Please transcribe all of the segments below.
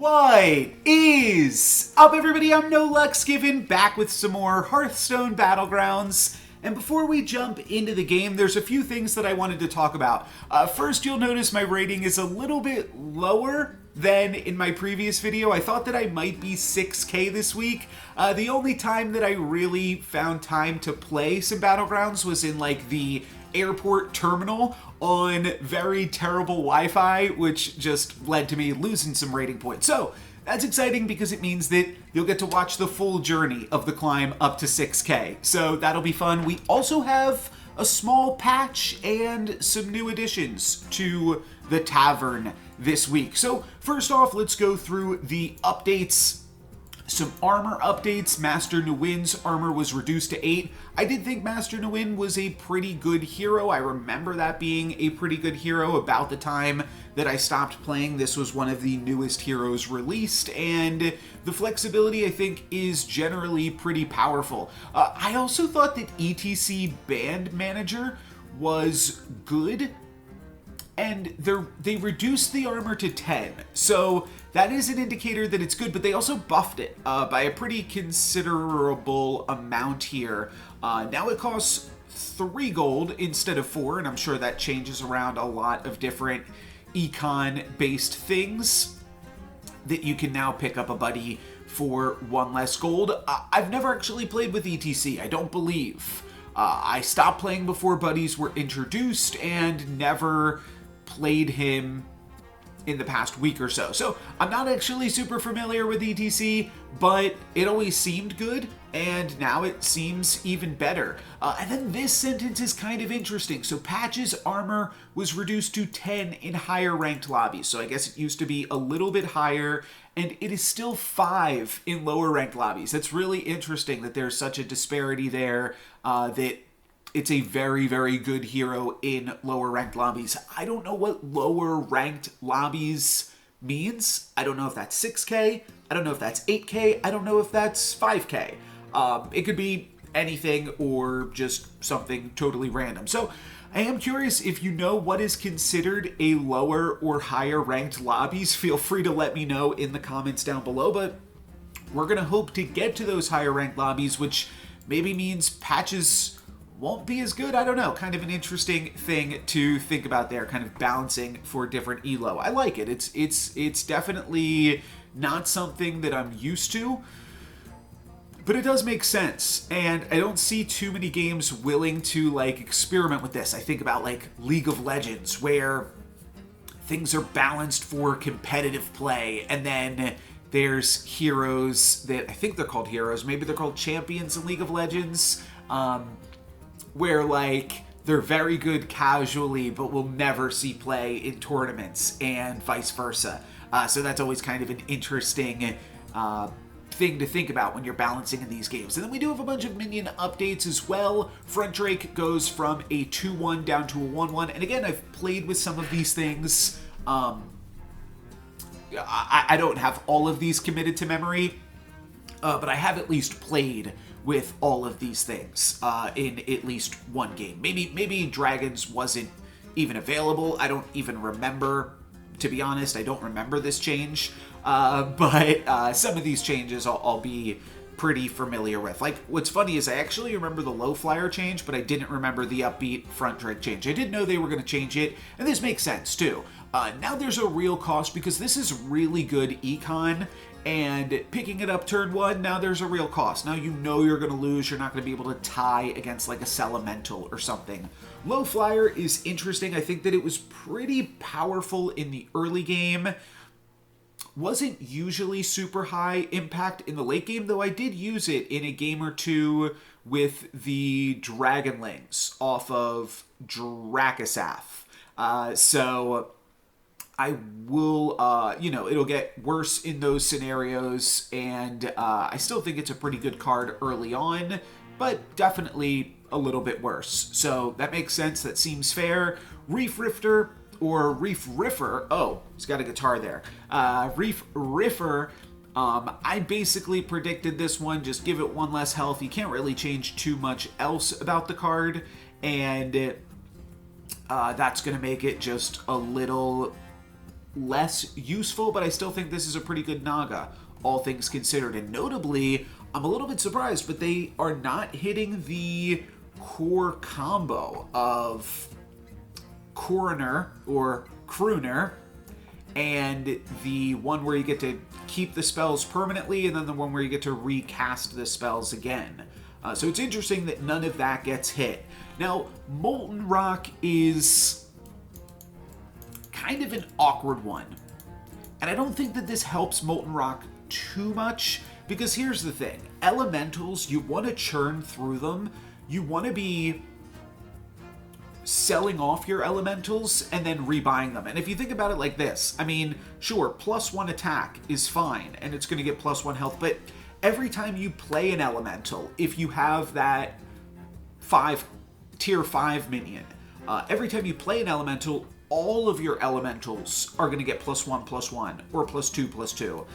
What is up, everybody? I'm No Lux Given, back with some more Hearthstone Battlegrounds. And before we jump into the game, there's a few things that I wanted to talk about. First, you'll notice my rating is a little bit lower than in my previous video. I thought that I might be 6K this week. The only time that I really found time to play some Battlegrounds was in like the airport terminal on very terrible Wi-Fi, which just led to me losing some rating points. So that's exciting because it means that you'll get to watch the full journey of the climb up to 6K. So that'll be fun. We also have a small patch and some new additions to the tavern this week. So first off, let's go through the updates. Some armor updates. Master Nguyen's armor was reduced to 8. I did think Master Nguyen was a pretty good hero. I remember that being a pretty good hero about the time that I stopped playing. This was one of the newest heroes released, and the flexibility, I think, is generally pretty powerful. I also thought that ETC Band Manager was good, and they reduced the armor to 10. So that is an indicator that it's good, but they also buffed it by a pretty considerable amount here. Now it costs 3 gold instead of 4, and I'm sure that changes around a lot of different econ-based things that you can now pick up a buddy for 1 less gold. I've never actually played with ETC, I don't believe. I stopped playing before buddies were introduced and never played him in the past week or so. So I'm not actually super familiar with ETC, but it always seemed good, and now it seems even better. And then this sentence is kind of interesting. So Patch's armor was reduced to 10 in higher ranked lobbies. So I guess it used to be a little bit higher, and it is still 5 in lower ranked lobbies. That's really interesting that there's such a disparity there, that it's a very, very good hero in lower ranked lobbies. I don't know what lower ranked lobbies means. I don't know if that's 6K. I don't know if that's 8K. I don't know if that's 5K. It could be anything or just something totally random. So I am curious if you know what is considered a lower or higher ranked lobbies. Feel free to let me know in the comments down below, but we're going to hope to get to those higher ranked lobbies, which maybe means patches won't be as good. I don't know. Kind of an interesting thing to think about there, kind of balancing for different elo. I like it. It's definitely not something that I'm used to, but it does make sense. And I don't see too many games willing to like experiment with this. I think about like League of Legends, where things are balanced for competitive play, and then there's heroes that I think they're called heroes. Maybe they're called champions in League of Legends. Where like they're very good casually, but will never see play in tournaments, and vice versa. So that's always kind of an interesting thing to think about when you're balancing in these games. And then we do have a bunch of minion updates as well. Front Drake goes from a 2-1 down to a 1-1. And again, I've played with some of these things. I don't have all of these committed to memory, but I have at least played with all of these things in at least one game. Maybe Dragons wasn't even available. I don't even remember, to be honest. I don't remember this change, but some of these changes I'll be pretty familiar with. Like, what's funny is I actually remember the low flyer change, but I didn't remember the upbeat Front Drake change. I did know they were going to change it, and this makes sense too. Now there's a real cost because this is really good econ, and picking it up turn 1, now there's a real cost. Now you know you're going to lose. You're not going to be able to tie against like a Elemental or something. Low flyer is interesting. I think that it was pretty powerful in the early game. Wasn't usually super high impact in the late game, though I did use it in a game or two with the Dragonlings off of Drakasaf. So I will, it'll get worse in those scenarios, and I still think it's a pretty good card early on, but definitely a little bit worse. So that makes sense. That seems fair. Reef Rifter, or Reef Riffer, oh, he's got a guitar there. Reef Riffer, I basically predicted this one, just give it 1 less health. You can't really change too much else about the card, and that's going to make it just a little less useful, but I still think this is a pretty good Naga, all things considered. And notably, I'm a little bit surprised, but they are not hitting the core combo of Coroner or Crooner, and the one where you get to keep the spells permanently, and then the one where you get to recast the spells again. So it's interesting that none of that gets hit. Now, Molten Rock is kind of an awkward one. And I don't think that this helps Molten Rock too much, because here's the thing. Elementals, you want to churn through them. You want to be selling off your elementals and then rebuying them. And if you think about it like this, I mean, sure, +1 attack is fine, and it's going to get +1 health, but every time you play an elemental, if you have that tier 5 minion, every time you play an elemental, all of your elementals are going to get +1/+1 or +2/+2.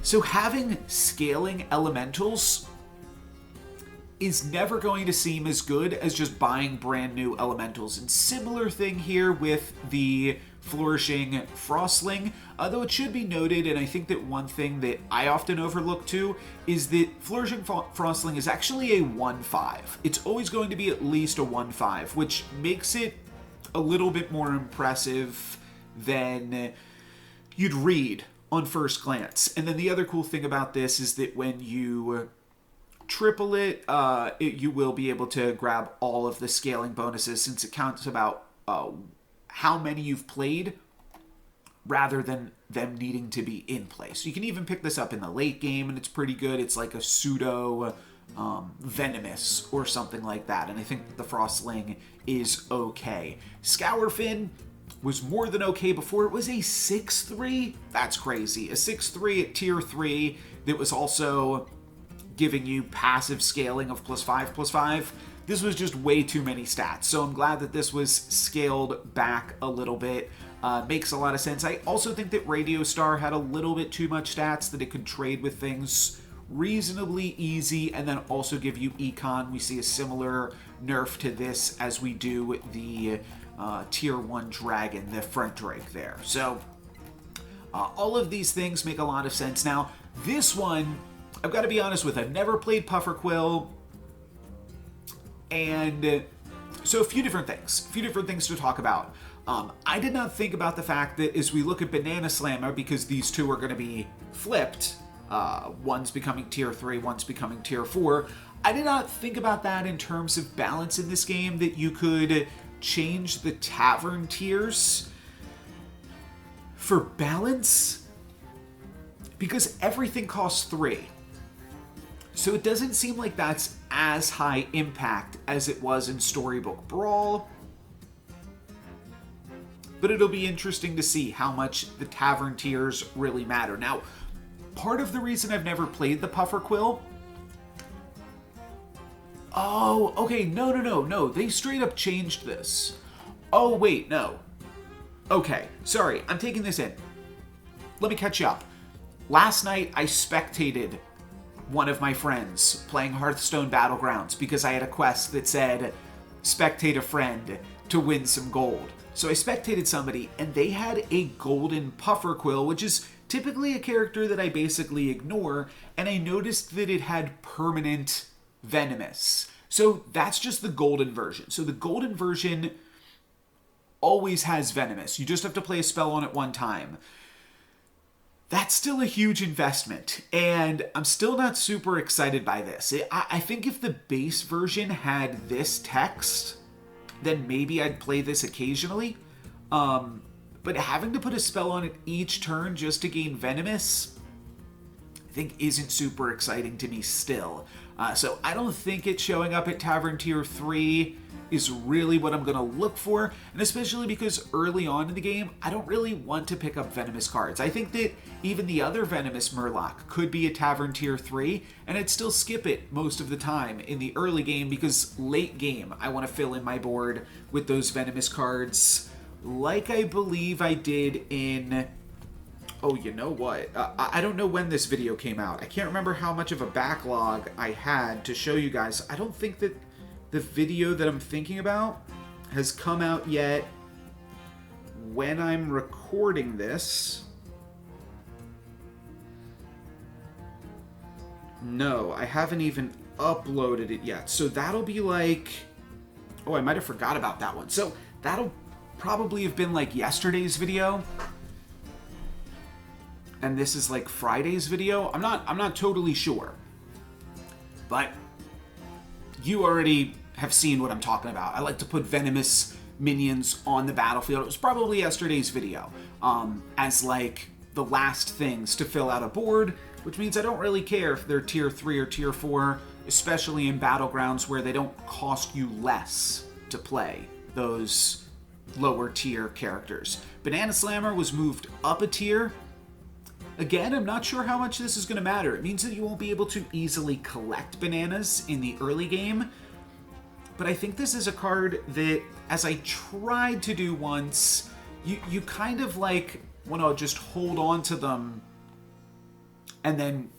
So having scaling elementals is never going to seem as good as just buying brand new elementals. And similar thing here with the Flourishing Frostling, though it should be noted, and I think that one thing that I often overlook too, is that Flourishing Frostling is actually a 1/5. It's always going to be at least a 1/5, which makes it a little bit more impressive than you'd read on first glance. And then the other cool thing about this is that when you triple it, you will be able to grab all of the scaling bonuses, since it counts about how many you've played rather than them needing to be in place. You can even pick this up in the late game, and it's pretty good. It's like a pseudo venomous or something like that, and I think the Frostling is okay. Scourfin was more than okay before. It was a 6/3. That's crazy. A 6/3 at tier 3 that was also giving you passive scaling of +5/+5. This was just way too many stats. So I'm glad that this was scaled back a little bit. Makes a lot of sense. I also think that Radio Star had a little bit too much stats, that it could trade with things reasonably easy and then also give you econ. We see a similar nerf to this as we do with the tier 1 dragon, the front drake there. So all of these things make a lot of sense. Now, this one, I've got to be honest with, I've never played Pufferquill, and so a few different things to talk about. I did not think about the fact that as we look at Banana Slammer, because these two are going to be flipped, one's becoming tier 3, one's becoming tier 4, I did not think about that in terms of balance in this game, that you could change the tavern tiers for balance, because everything costs 3. So it doesn't seem like that's as high impact as it was in Storybook Brawl. But it'll be interesting to see how much the tavern tiers really matter. Now, part of the reason I've never played the Pufferquill... Oh, okay, no. They straight up changed this. Oh, wait, no. Okay, sorry, I'm taking this in. Let me catch you up. Last night, I spectated one of my friends playing Hearthstone Battlegrounds because I had a quest that said, spectate a friend to win some gold. So I spectated somebody, and they had a golden Pufferquill, which is typically a character that I basically ignore, and I noticed that it had permanent venomous. So that's just the golden version. So the golden version always has venomous. You just have to play a spell on it one time. That's still a huge investment, and I'm still not super excited by this. I think if the base version had this text, then maybe I'd play this occasionally. But having to put a spell on it each turn just to gain venomous, I think isn't super exciting to me still. So I don't think it showing up at Tavern Tier 3 is really what I'm going to look for, and especially because early on in the game, I don't really want to pick up venomous cards. I think that even the other venomous Murloc could be a Tavern Tier 3, and I'd still skip it most of the time in the early game, because late game, I want to fill in my board with those venomous cards, like I believe I did in... Oh, you know what? I don't know when this video came out. I can't remember how much of a backlog I had to show you guys. I don't think that the video that I'm thinking about has come out yet when I'm recording this... No, I haven't even uploaded it yet. So that'll be like... Oh, I might have forgot about that one. So that'll probably have been like yesterday's video. And this is like Friday's video. I'm not totally sure. But you already have seen what I'm talking about. I like to put venomous minions on the battlefield. It was probably yesterday's video. As like the last things to fill out a board, which means I don't really care if they're tier 3 or tier 4, especially in Battlegrounds where they don't cost you less to play those lower tier characters. Banana Slammer was moved up a tier. Again, I'm not sure how much this is going to matter. It means that you won't be able to easily collect bananas in the early game. But I think this is a card that, as I tried to do once, you kind of like want to just hold on to them and then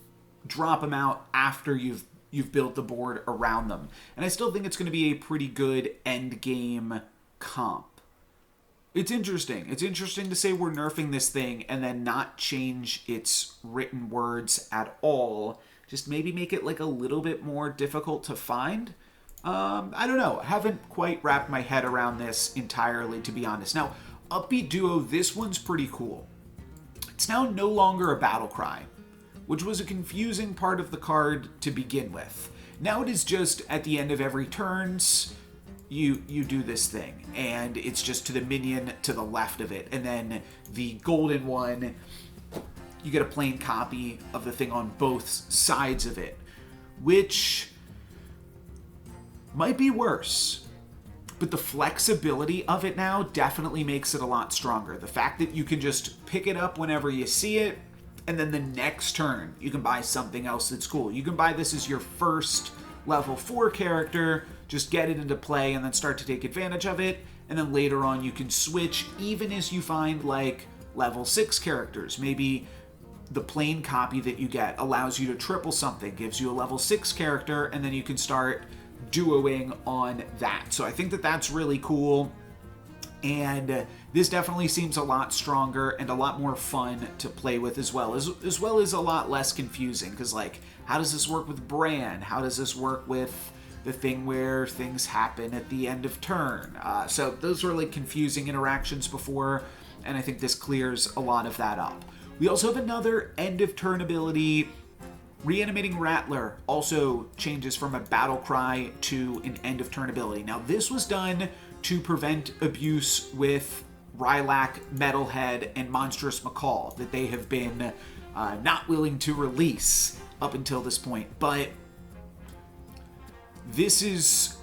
drop them out after you've built the board around them. And I still think it's going to be a pretty good end game comp. It's interesting. It's interesting to say we're nerfing this thing and then not change its written words at all. Just maybe make it like a little bit more difficult to find. I don't know. I haven't quite wrapped my head around this entirely, to be honest. Now, Upbeat Duo, this one's pretty cool. It's now no longer a battle cry, which was a confusing part of the card to begin with. Now it is just at the end of every turns, you do this thing, and it's just to the minion to the left of it. And then the golden one, you get a plain copy of the thing on both sides of it, which might be worse. But the flexibility of it now definitely makes it a lot stronger. The fact that you can just pick it up whenever you see it, and then the next turn, you can buy something else that's cool. You can buy this as your first level 4 character, just get it into play and then start to take advantage of it. And then later on, you can switch even as you find like level 6 characters. Maybe the plain copy that you get allows you to triple something, gives you a level 6 character, and then you can start duoing on that. So I think that that's really cool. And this definitely seems a lot stronger and a lot more fun to play with as well as a lot less confusing. Because like, how does this work with Bran? How does this work with the thing where things happen at the end of turn? So those were like confusing interactions before, and I think this clears a lot of that up. We also have another end of turn ability. Reanimating Rattler also changes from a battle cry to an end of turn ability. Now this was done to prevent abuse with Rylac, Metalhead, and Monstrous McCall that they have been not willing to release up until this point. But this is...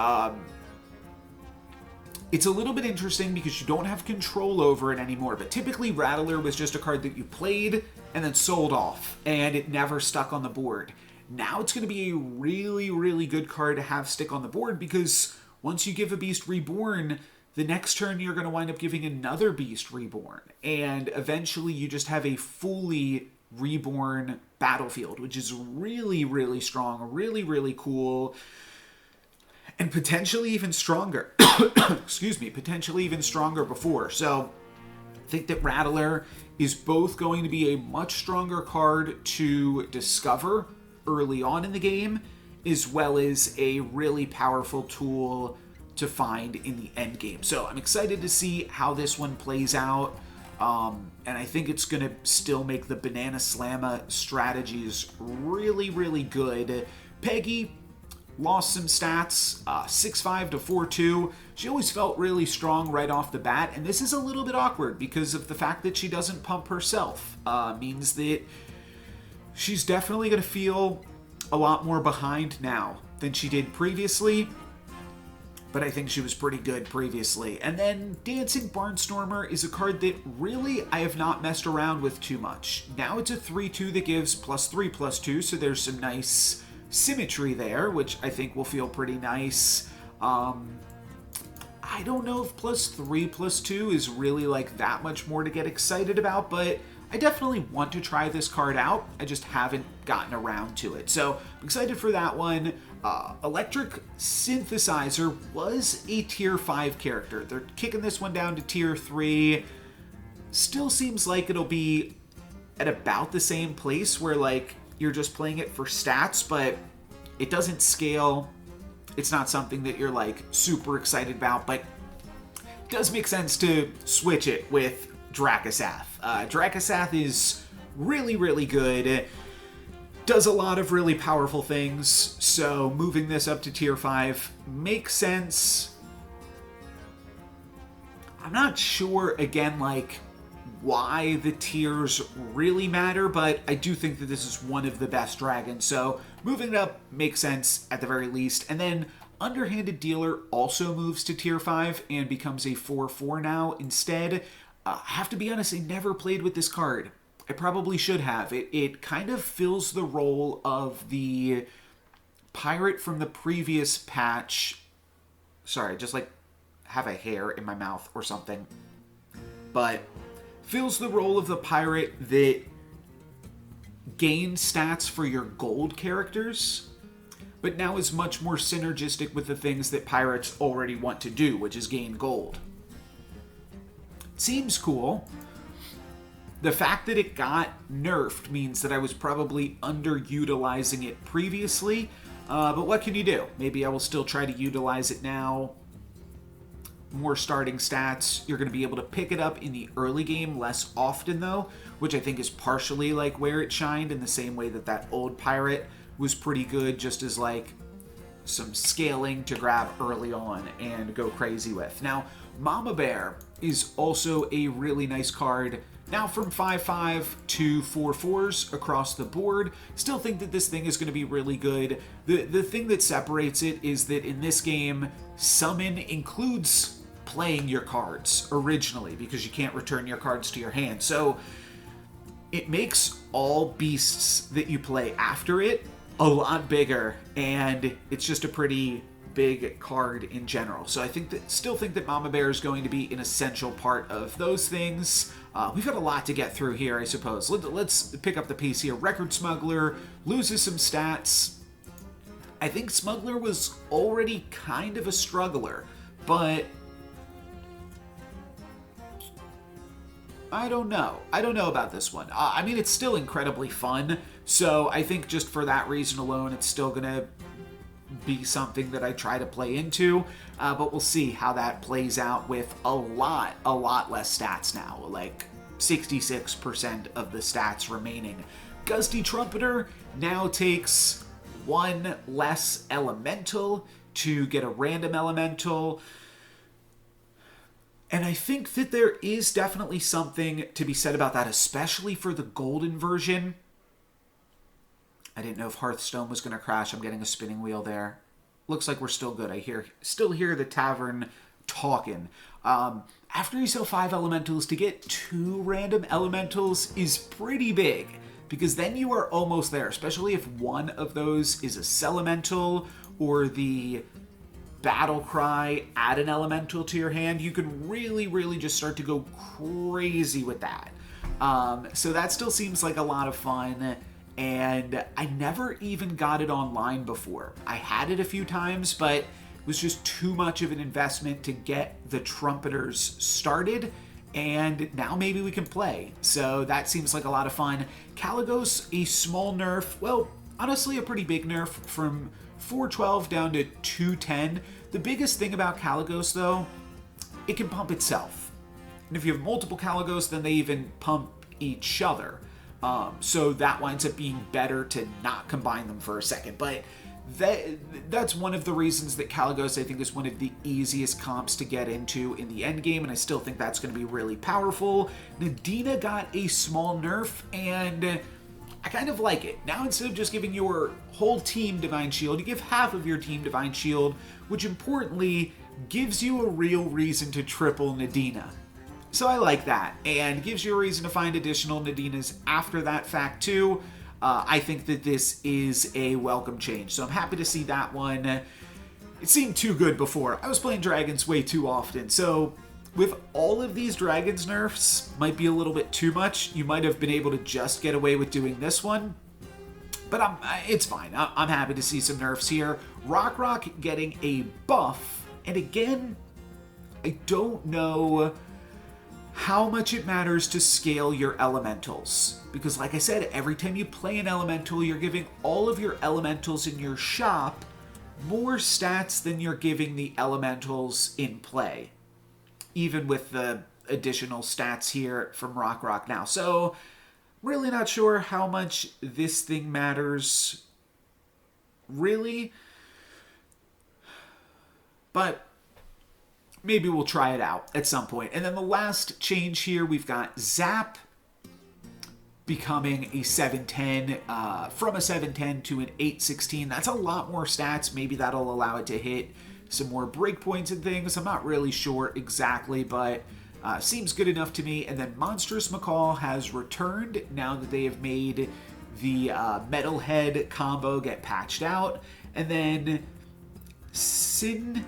it's a little bit interesting because you don't have control over it anymore. But typically Rattler was just a card that you played and then sold off, and it never stuck on the board. Now it's going to be a really, really good card to have stick on the board because once you give a Beast Reborn, the next turn you're going to wind up giving another Beast Reborn. And eventually you just have a fully reborn battlefield, which is really, really strong, really, really cool, and potentially even stronger. Excuse me, potentially even stronger before. So I think that Rattler is both going to be a much stronger card to discover early on in the game, as well as a really powerful tool to find in the end game. So I'm excited to see how this one plays out. And I think it's going to still make the Banana Slammer strategies really, really good. Peggy lost some stats, 6'5" to 4'2". She always felt really strong right off the bat, and this is a little bit awkward because of the fact that she doesn't pump herself. Means that she's definitely going to feel a lot more behind now than she did previously, but I think she was pretty good previously. And then Dancing Barnstormer is a card that really I have not messed around with too much. Now it's a 3/2 that gives +3/+2, so there's some nice symmetry there, which I think will feel pretty nice. I don't know if +3/+2 is really like that much more to get excited about, but I definitely want to try this card out. I just haven't gotten around to it. So I'm excited for that one. Electric Synthesizer was a tier 5 character. They're kicking this one down to tier 3. still seems like it'll be at about the same place where like you're just playing it for stats, but it doesn't scale. It's not something that you're like super excited about, but it does make sense to switch it with Dracasath. Dracasath is really, really good. Does a lot of really powerful things, so moving this up to tier 5 makes sense. I'm not sure, again, like, why the tiers really matter, but I do think that this is one of the best dragons, so moving it up makes sense at the very least. And then Underhanded Dealer also moves to tier 5 and becomes a 4/4 now instead. I have to be honest, I never played with this card. I probably should have. It kind of fills the role of the pirate from the previous patch. Sorry, just like have a hair in my mouth or something. But fills the role of the pirate that gains stats for your gold characters, but now is much more synergistic with the things that pirates already want to do, which is gain gold. Seems cool. The fact that it got nerfed means that I was probably underutilizing it previously, but what can you do? Maybe I will still try to utilize it now. More starting stats. You're going to be able to pick it up in the early game less often though, which I think is partially like where it shined, in the same way that that old pirate was pretty good, just as like some scaling to grab early on and go crazy with. Now, Mama Bear is also a really nice card. Now from 5/5 to 4/4s across the board. Still think that this thing is going to be really good. The thing that separates it is that in this game, summon includes playing your cards originally, because you can't return your cards to your hand. So it makes all beasts that you play after it a lot bigger, and it's just a pretty big card in general. So I still think that Mama Bear is going to be an essential part of those things. We've got a lot to get through here, I suppose. Let's pick up the pace here. Record Smuggler loses some stats. I think Smuggler was already kind of a struggler, but I don't know. I don't know about this one. I mean, it's still incredibly fun, so I think just for that reason alone, it's still going to be something that I try to play into, but we'll see how that plays out with a lot less stats now, like 66% of the stats remaining. Gusty Trumpeter now takes one less elemental to get a random elemental, and I think that there is definitely something to be said about that, especially for the golden version. I didn't know if Hearthstone was going to crash. I'm getting a spinning wheel there. Looks like we're still good. I still hear the tavern talking. After you sell 5 elementals, to get 2 random elementals is pretty big, because then you are almost there, especially if one of those is a Celemental or the Battle Cry, add an elemental to your hand. You can really just start to go crazy with that. So that still seems like a lot of fun. And I never even got it online before. I had it a few times, but it was just too much of an investment to get the trumpeters started, and now maybe we can play. So that seems like a lot of fun. Caligos, a small nerf, well, honestly a pretty big nerf, from 412 down to 210. The biggest thing about Caligos though, it can pump itself. And if you have multiple Caligos, then they even pump each other. So that winds up being better to not combine them for a second. But that's one of the reasons that Caligos, I think, is one of the easiest comps to get into in the end game, and I still think that's going to be really powerful. Nadina got a small nerf, and I kind of like it. Now, instead of just giving your whole team Divine Shield, you give half of your team Divine Shield, which importantly gives you a real reason to triple Nadina. So I like that, and gives you a reason to find additional Nadinas after that fact too. I think that this is a welcome change, so I'm happy to see that one. It seemed too good before. I was playing dragons way too often, so with all of these dragons nerfs, might be a little bit too much. You might have been able to just get away with doing this one, but it's fine. I'm happy to see some nerfs here. Rock getting a buff, and again, I don't know how much it matters to scale your elementals. Because like I said, every time you play an elemental, you're giving all of your elementals in your shop more stats than you're giving the elementals in play. Even with the additional stats here from Rock now. So, really not sure how much this thing matters, really. But maybe we'll try it out at some point. And then the last change here, we've got Zap becoming a 710, from a 710 to an 816. That's a lot more stats. Maybe that'll allow it to hit some more breakpoints and things. I'm not really sure exactly, but seems good enough to me. And then Monstrous Macaw has returned now that they have made the Metalhead combo get patched out. And then Sindure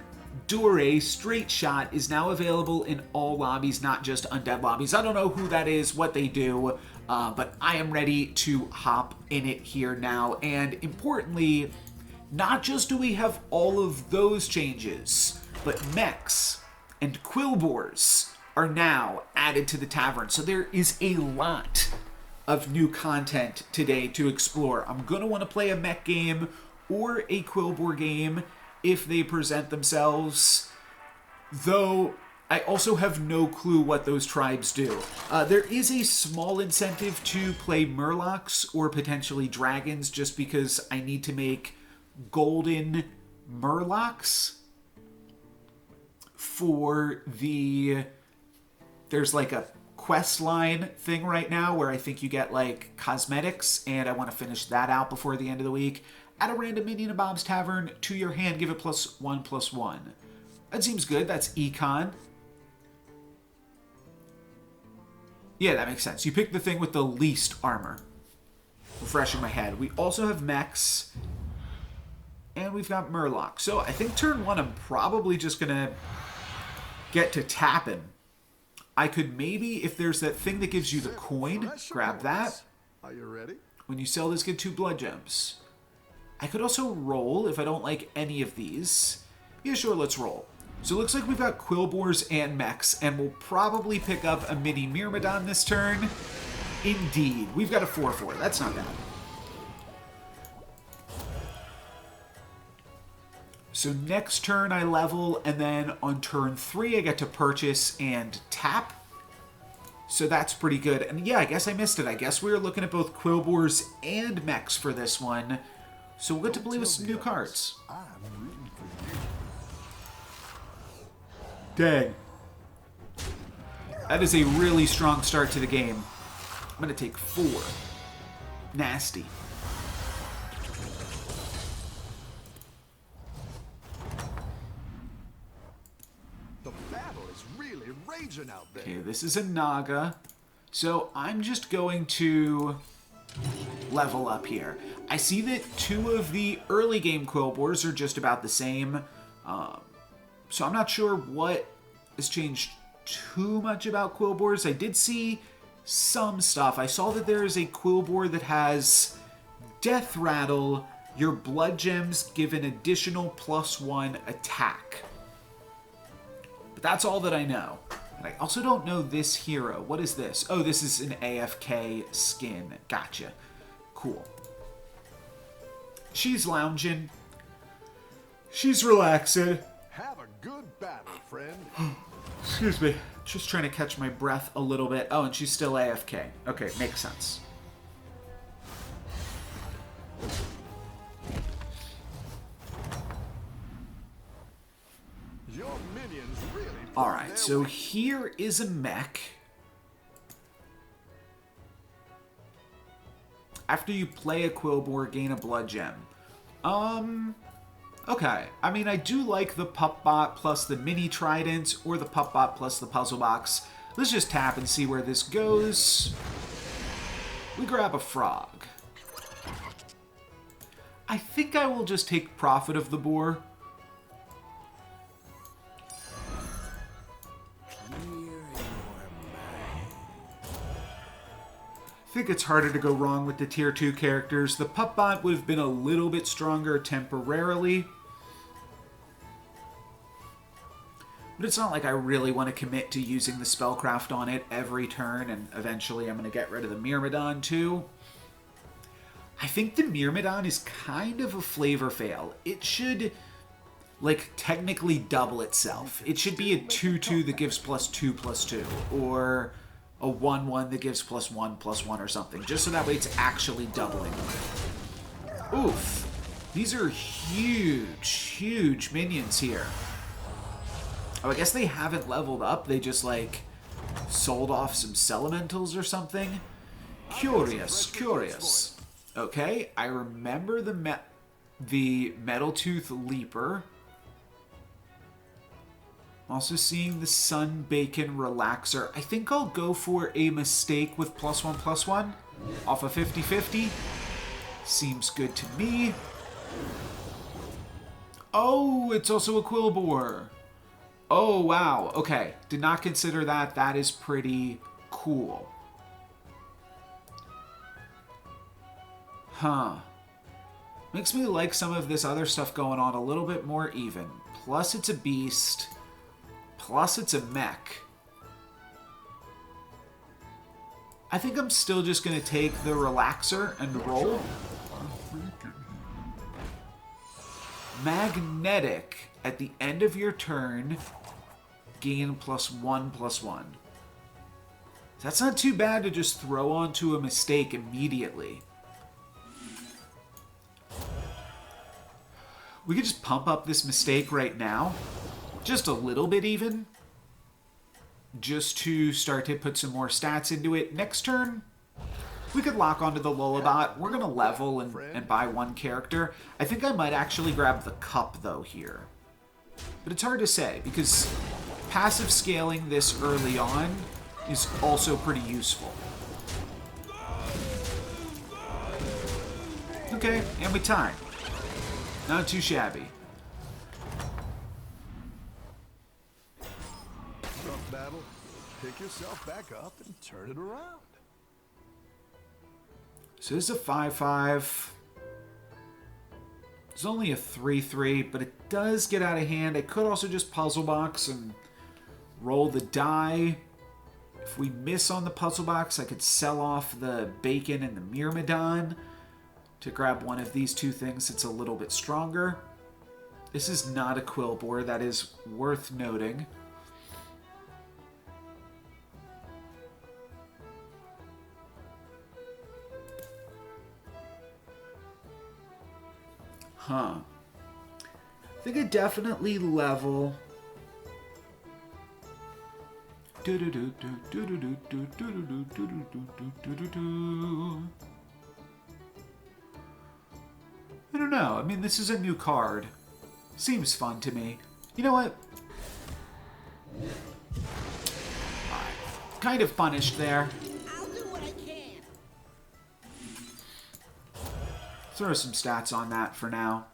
Straight Shot is now available in all lobbies, not just undead lobbies. I don't know who that is, what they do, but I am ready to hop in it here now. And importantly, not just do we have all of those changes, but Mechs and Quillboars are now added to the tavern. So there is a lot of new content today to explore. I'm going to want to play a mech game or a Quillboar game if they present themselves, though I also have no clue what those tribes do. There is a small incentive to play Murlocs or potentially Dragons just because I need to make golden Murlocs for the... There's like a quest line thing right now where I think you get like cosmetics, and I want to finish that out before the end of the week. Add a random minion to Bob's Tavern to your hand, give it +1/+1. That seems good. That's econ. Yeah, that makes sense. You pick the thing with the least armor. Refreshing my head. We also have Mechs. And we've got Murloc. So I think turn 1 I'm probably just going to get to tapping. I could maybe, if there's that thing that gives you the coin, grab that. Are you ready? When you sell this, get 2 blood gems. I could also roll if I don't like any of these. Yeah, sure, let's roll. So it looks like we've got Quillboars and Mechs, and we'll probably pick up a mini Myrmidon this turn. Indeed. We've got a 4/4. That's not bad. So next turn I level, and then on turn 3 I get to purchase and tap. So that's pretty good. And yeah, I guess I missed it. I guess we were looking at both Quillboars and Mechs for this one. So we'll get to play with some new cards. Dang. That is a really strong start to the game. I'm going to take 4. Nasty. The battle is really raging out there. Okay, this is a Naga. So I'm just going to level up here. I see that 2 of the early game Quillboars are just about the same. So I'm not sure what has changed too much about Quillboars. I did see some stuff. I saw that there is a Quillboar that has Death Rattle. Your blood gems give an additional +1 attack. But that's all that I know. And I also don't know this hero. What is this? Oh, this is an AFK skin. Gotcha. Cool. She's lounging. She's relaxing. Have a good battle, friend. Excuse me. Just trying to catch my breath a little bit. Oh, and she's still AFK. Okay, makes sense. Your minions really Alright, so here is a mech. After you play a Quillboar, gain a blood gem. Okay. I mean, I do like the Pup Bot plus the Mini Trident, or the Pup Bot plus the Puzzle Box. Let's just tap and see where this goes. We grab a frog. I think I will just take Prophet of the Boar. I think it's harder to go wrong with the tier 2 characters. The Pup Bot would have been a little bit stronger temporarily. But it's not like I really want to commit to using the spellcraft on it every turn, and eventually I'm going to get rid of the Myrmidon too. I think the Myrmidon is kind of a flavor fail. It should, like, technically double itself. It should be a 2/2 that gives +2/+2, or a 1/1 that gives +1/+1 or something, just so that way it's actually doubling. Oof. These are huge, huge minions here. Oh, I guess they haven't leveled up. They just, like, sold off some Elementals or something. Curious, curious. Okay, I remember the Metal Tooth Leaper. Also seeing the Sun Bacon Relaxer. I think I'll go for a mistake with +1/+1 off of 50/50. Seems good to me. Oh, it's also a Quillboar. Oh, wow. Okay. Did not consider that. That is pretty cool. Huh. Makes me like some of this other stuff going on a little bit more even. Plus it's a beast. Plus it's a mech. I think I'm still just going to take the Relaxer and roll. Magnetic. At the end of your turn, gain +1/+1. That's not too bad to just throw onto a mistake immediately. We could just pump up this mistake right now. Just a little bit even. Just to start to put some more stats into it. Next turn, we could lock onto the Lullabot. We're going to level and buy one character. I think I might actually grab the Cup, though, here. But it's hard to say, because passive scaling this early on is also pretty useful. Okay, and we tie. Not too shabby. Tough battle. Pick yourself back up and turn it around. So this is a 5/5. It's only a 3/3, but it does get out of hand. I could also just puzzle box and roll the die. If we miss on the puzzle box, I could sell off the Bacon and the Myrmidon to grab one of these two things that's a little bit stronger. This is not a Quillboar, that is worth noting. Huh. I think I definitely level. I don't know. I mean, this is a new card. Seems fun to me. You know what? Kind of punished there. I'll do what I can. Throw some stats on that for now.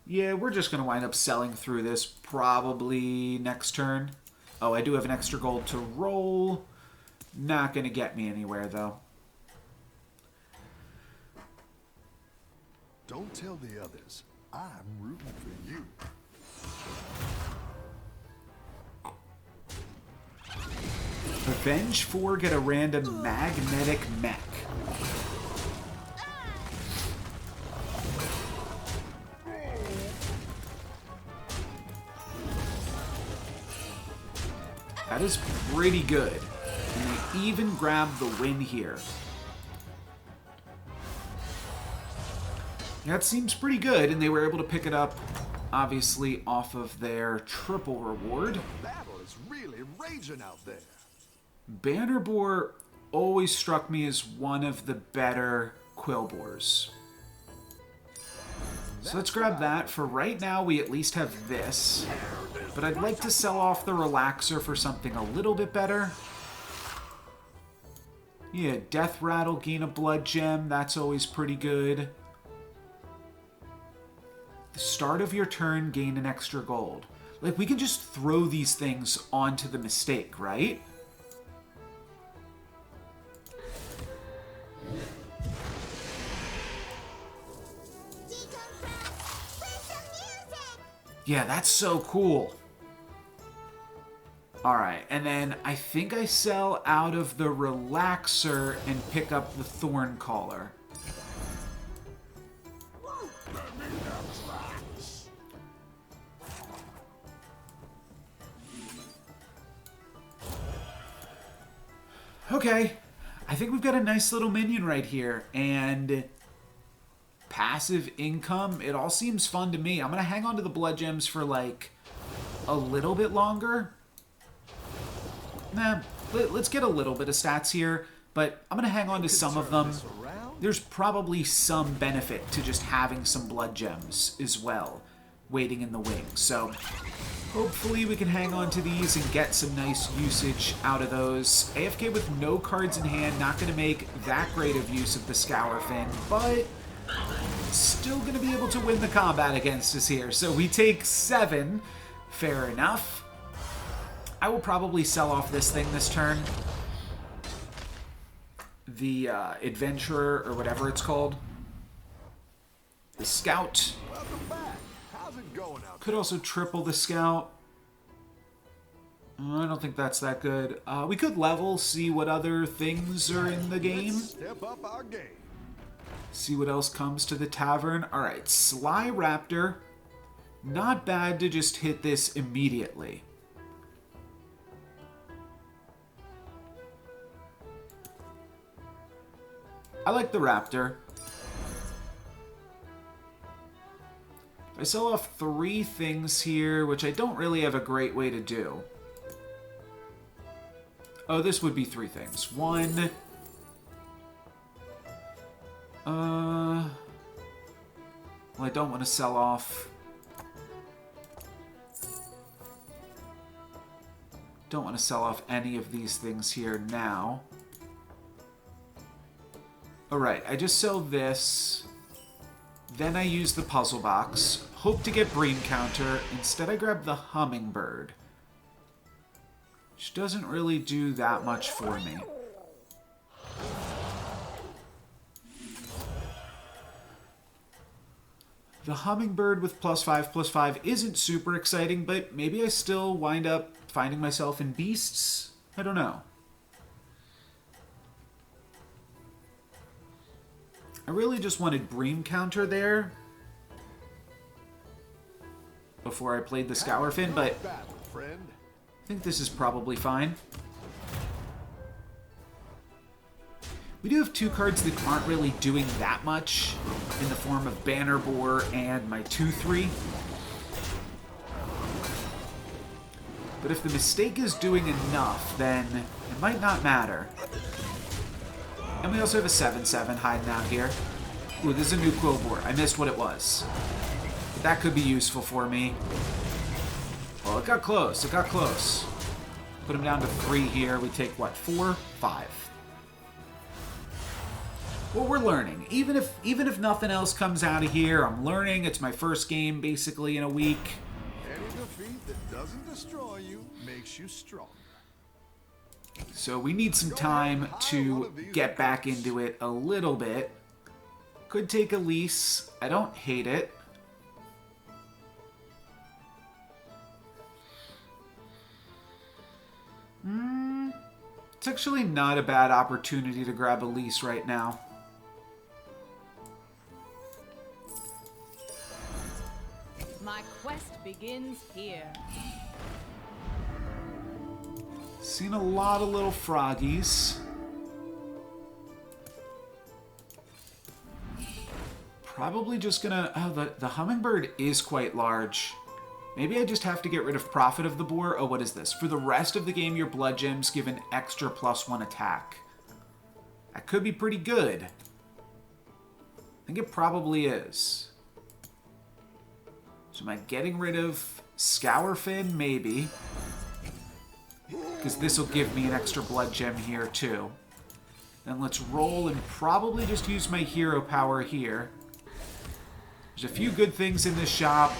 Yeah, we're just going to wind up selling through this probably next turn. Oh, I do have an extra gold to roll. Not going to get me anywhere, though. Don't tell the others. I'm rooting for you. Avenge 4, get a random magnetic mech. That is pretty good. And they even grabbed the win here. That seems pretty good, and they were able to pick it up, obviously, off of their triple reward. Battle is really raging out there. Bannerboar always struck me as one of the better Quillboars. So let's grab that. For right now, we at least have this. But I'd like to sell off the Relaxer for something a little bit better. Yeah, Death Rattle, gain a Blood Gem. That's always pretty good. The start of your turn, gain an extra gold. Like, we can just throw these things onto the mistake, right? Yeah, that's so cool. Alright, and then I think I sell out of the Relaxer and pick up the Thorn Caller. Okay, I think we've got a nice little minion right here, and passive income, it all seems fun to me. I'm going to hang on to the blood gems for like a little bit longer. Nah, let's get a little bit of stats here, but I'm going to hang on to some of them. There's probably some benefit to just having some blood gems as well, waiting in the wings. So hopefully we can hang on to these and get some nice usage out of those. AFK with no cards in hand, not going to make that great of use of the Scour Fin, but still going to be able to win the combat against us here. So we take 7, fair enough. I will probably sell off this thing this turn. The Adventurer, or whatever it's called. The Scout. Welcome back. How's it going out Could also triple the Scout. I don't think that's that good. We could level, see what other things are in the game. Step up our game. See what else comes to the tavern. Alright, Sly Raptor. Not bad to just hit this immediately. I like the Raptor. I sell off 3 things here, which I don't really have a great way to do. Oh, this would be 3 things. 1. Well, I don't want to sell off. Don't want to sell off any of these things here now. Alright, I just sell this. Then I use the puzzle box. Hope to get Bream Counter. Instead I grab the Hummingbird, which doesn't really do that much for me. The Hummingbird with +5/+5 isn't super exciting, but maybe I still wind up finding myself in beasts? I don't know. I really just wanted Bream Counter there before I played the Scour Fin, but I think this is probably fine. We do have 2 cards that aren't really doing that much in the form of Banner Boar and my 2/3. But if the mistake is doing enough, then it might not matter. And we also have a 7/7 hiding out here. Ooh, this is a new Quillboar. I missed what it was. But that could be useful for me. Well, it got close. It got close. Put him down to 3 here. We take, what, 4? 5. Well, we're learning. Even if nothing else comes out of here, I'm learning. It's my first game, basically, in a week. Any defeat that doesn't destroy you makes you strong. So we need some time to get back into it a little bit. Could take a lease. I don't hate it. It's actually not a bad opportunity to grab a lease right now. My quest begins here. Seen a lot of little froggies. Probably just gonna... Oh, the Hummingbird is quite large. Maybe I just have to get rid of Prophet of the Boar. Oh, what is this? For the rest of the game, your blood gems give an extra +1 attack. That could be pretty good. I think it probably is. So am I getting rid of Scour Fin? Maybe. Because this will give me an extra blood gem here, too. Then let's roll and probably just use my hero power here. There's a few good things in this shop.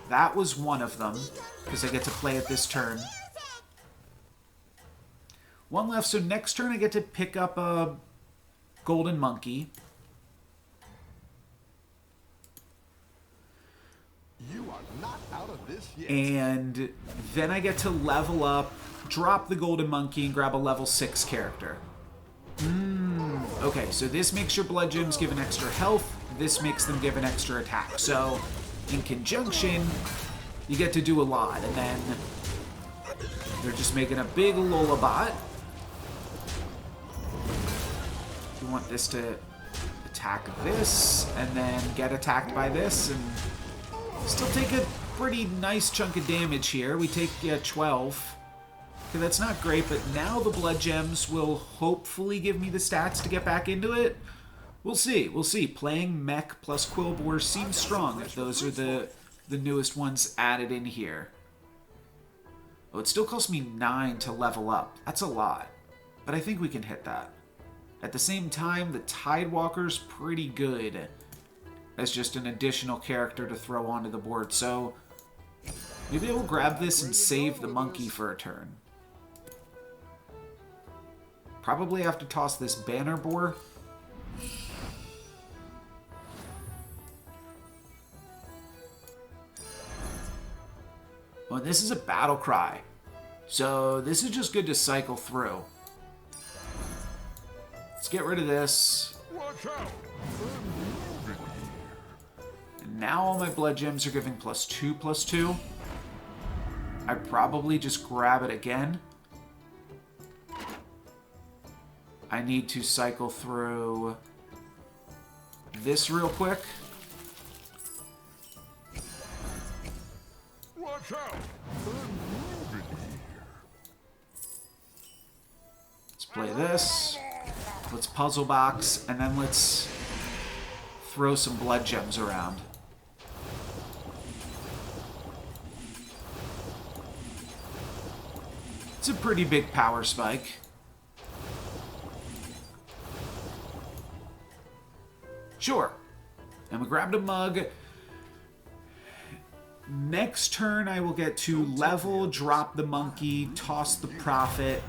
That was one of them, because I get to play it this turn. 1 left, so next turn I get to pick up a Golden Monkey. You are not out of this yet. And then I get to level up, drop the golden monkey, and grab a level 6 character. Okay, so this makes your blood gems give an extra health. This makes them give an extra attack. So, in conjunction, you get to do a lot. And then they're just making a big lullabot. You want this to attack this, and then get attacked by this, and still take a pretty nice chunk of damage here. We take 12. Okay, that's not great, but now the blood gems will hopefully give me the stats to get back into it. We'll see. We'll see. Playing Mech plus Quillboars seems strong if those are the newest ones added in here. Oh, it still costs me 9 to level up. That's a lot, but I think we can hit that. At the same time, the Tidewalker's pretty good as just an additional character to throw onto the board, so maybe I will grab this and save the monkey for a turn. Probably have to toss this banner boar. Well, this is a battle cry, so this is just good to cycle through. Let's get rid of this. Watch out. And now all my blood gems are giving +2/+2. I probably just grab it again. I need to cycle through this real quick. Watch out. Let's play this. Let's puzzle box, and then let's throw some blood gems around. It's a pretty big power spike. Sure. And we grabbed a mug. Next turn, I will get to level, drop the monkey, toss the prophet.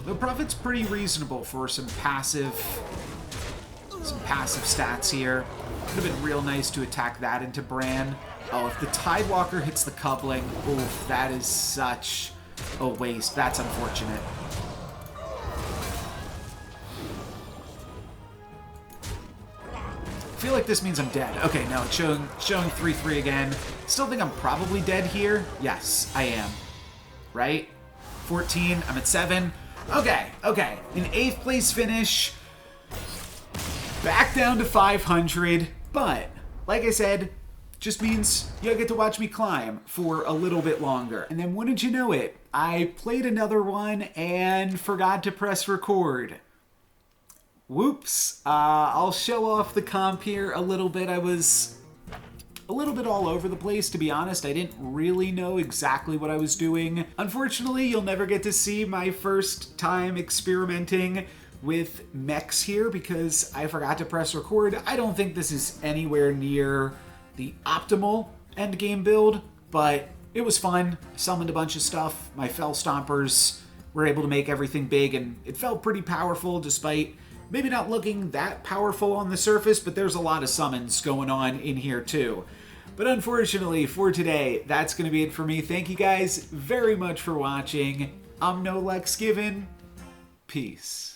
The prophet's pretty reasonable for some passive stats here. Would have been real nice to attack that into Bran. Oh, if the Tidewalker hits the coupling, oof, that is such a waste. That's unfortunate. I feel like this means I'm dead. Okay, no, it's showing 3-3 again. Still think I'm probably dead here. Yes, I am. Right? 14, I'm at 7. Okay. An 8th place finish. Back down to 500. But, like I said, just means you'll get to watch me climb for a little bit longer. And then wouldn't you know it, I played another one and forgot to press record. Whoops. I'll show off the comp here a little bit. I was a little bit all over the place, to be honest. I didn't really know exactly what I was doing. Unfortunately, you'll never get to see my first time experimenting with mechs here because I forgot to press record. I don't think this is anywhere near the optimal endgame build, but it was fun. I summoned a bunch of stuff. My Fell Stompers were able to make everything big, and it felt pretty powerful despite maybe not looking that powerful on the surface, but there's a lot of summons going on in here too. But unfortunately for today, that's going to be it for me. Thank you guys very much for watching. I'm No Lex Given. Peace.